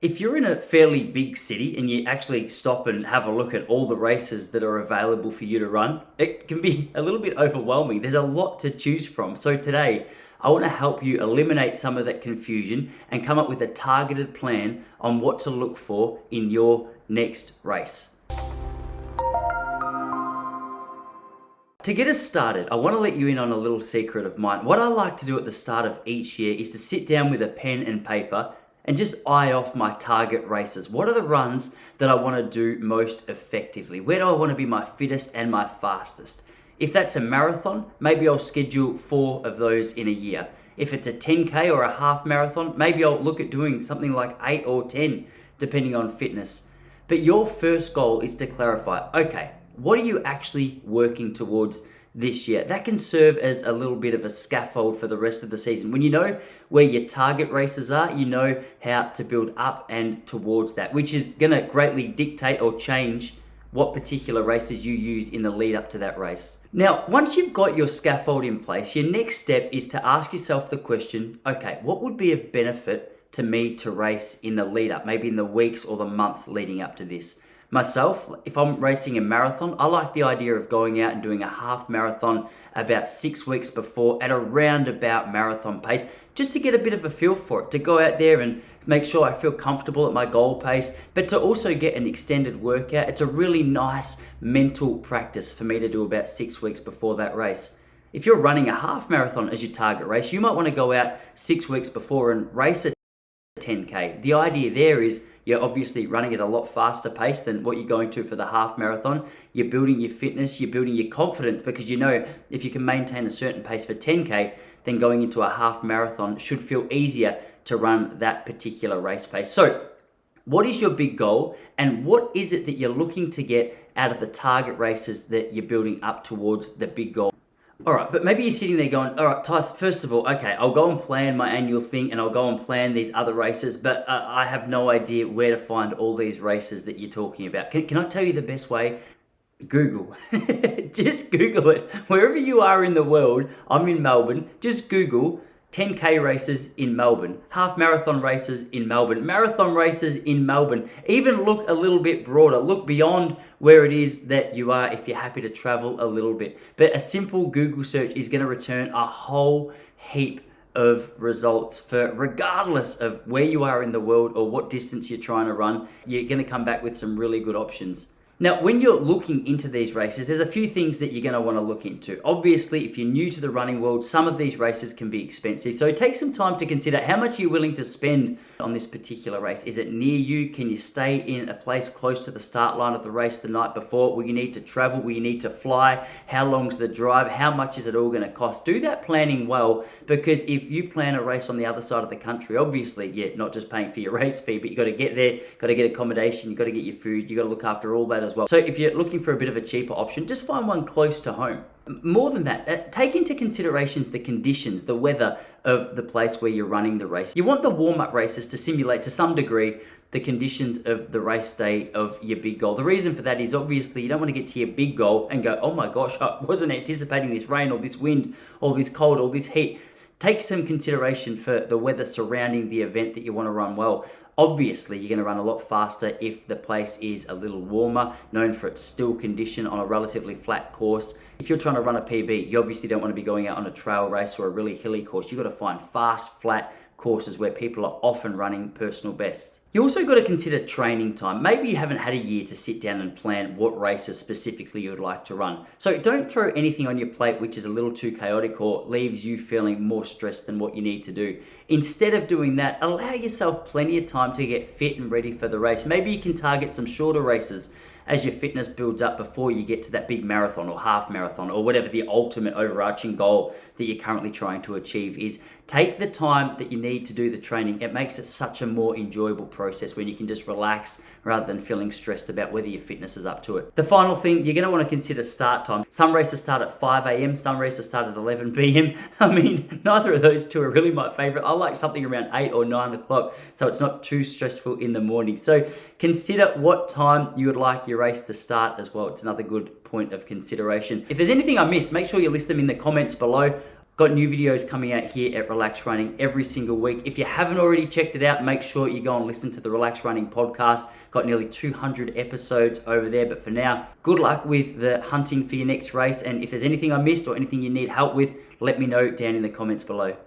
If you're in a fairly big city and you actually stop and have a look at all the races that are available for you to run, it can be a little bit overwhelming. There's a lot to choose from. So today, I want to help you eliminate some of that confusion and come up with a targeted plan on what to look for in your next race. To get us started, I want to let you in on a little secret of mine. What I like to do at the start of each year is to sit down with a pen and paper and just eye off my target races. What are the runs that I want to do most effectively? Where do I want to be my fittest and my fastest? If that's a marathon, maybe I'll schedule 4 of those in a year. If it's a 10K or a half marathon, maybe I'll look at doing something like 8 or 10, depending on fitness. But your first goal is to clarify, okay, what are you actually working towards this year? That can serve as a little bit of a scaffold for the rest of the season. When you know where your target races are, you know how to build up and towards that, which is going to greatly dictate or change what particular races you use in the lead up to that race. Now, once you've got your scaffold in place, your next step is to ask yourself the question, okay, what would be of benefit to me to race in the lead up, maybe in the weeks or the months leading up to this? Myself, if I'm racing a marathon, I like the idea of going out and doing a half marathon about 6 weeks before at a roundabout marathon pace, just to get a bit of a feel for it, to go out there and make sure I feel comfortable at my goal pace, but to also get an extended workout. It's a really nice mental practice for me to do about 6 weeks before that race. If you're running a half marathon as your target race, you might want to go out 6 weeks before and race a 10K. The idea there is you're obviously running at a lot faster pace than what you're going to for the half marathon. You're building your fitness, you're building your confidence, because you know if you can maintain a certain pace for 10K, then going into a half marathon should feel easier to run that particular race pace. So, what is your big goal, and what is it that you're looking to get out of the target races that you're building up towards the big goal? All right, but maybe you're sitting there going, all right, Tyson, first of all, okay, I'll go and plan my annual thing and I'll go and plan these other races, but I have no idea where to find all these races that you're talking about. Can I tell you the best way? Google. Just Google it. Wherever you are in the world, I'm in Melbourne, just Google 10K races in Melbourne, half marathon races in Melbourne, marathon races in Melbourne. Even look a little bit broader. Look beyond where it is that you are if you're happy to travel a little bit. But a simple Google search is going to return a whole heap of results for regardless of where you are in the world or what distance you're trying to run. You're going to come back with some really good options. Now, when you're looking into these races, there's a few things that you're going to want to look into. Obviously, if you're new to the running world, some of these races can be expensive. So take some time to consider how much you're willing to spend on this particular race. Is it near you? Can you stay in a place close to the start line of the race the night before? Will you need to travel? Will you need to fly? How long's the drive? How much is it all going to cost? Do that planning well, because if you plan a race on the other side of the country, obviously, yeah, not just paying for your race fee, but you got to get there, got to get accommodation, you got to get your food, you got to look after all that as well. So if you're looking for a bit of a cheaper option, just find one close to home. More than that, take into considerations the conditions, the weather of the place where you're running the race. You want the warm-up races to simulate to some degree the conditions of the race day of your big goal. The reason for that is obviously you don't want to get to your big goal and go, oh my gosh, I wasn't anticipating this rain or this wind or this cold or this heat. Take some consideration for the weather surrounding the event that you want to run well. Obviously, you're going to run a lot faster if the place is a little warmer, known for its still condition on a relatively flat course. If you're trying to run a PB, you obviously don't want to be going out on a trail race or a really hilly course. You've got to find fast, flat courses where people are often running personal bests. You also got to consider training time. Maybe you haven't had a year to sit down and plan what races specifically you'd like to run. So don't throw anything on your plate which is a little too chaotic or leaves you feeling more stressed than what you need to do. Instead of doing that, allow yourself plenty of time to get fit and ready for the race. Maybe you can target some shorter races as your fitness builds up before you get to that big marathon or half marathon or whatever the ultimate overarching goal that you're currently trying to achieve is. Take the time that you need to do the training. It makes it such a more enjoyable process when you can just relax rather than feeling stressed about whether your fitness is up to it. The final thing, you're going to want to consider start time. Some races start at 5 a.m., some races start at 11 p.m. I mean, neither of those two are really my favorite. I like something around 8 or 9 o'clock so it's not too stressful in the morning. So consider what time you would like your race to start as well. It's another good point of consideration. If there's anything I missed, make sure you list them in the comments below. Got new videos coming out here at Relax Running every single week. If you haven't already checked it out, make sure you go and listen to the Relax Running podcast. Got nearly 200 episodes over there. But for now, good luck with the hunting for your next race. And if there's anything I missed or anything you need help with, let me know down in the comments below.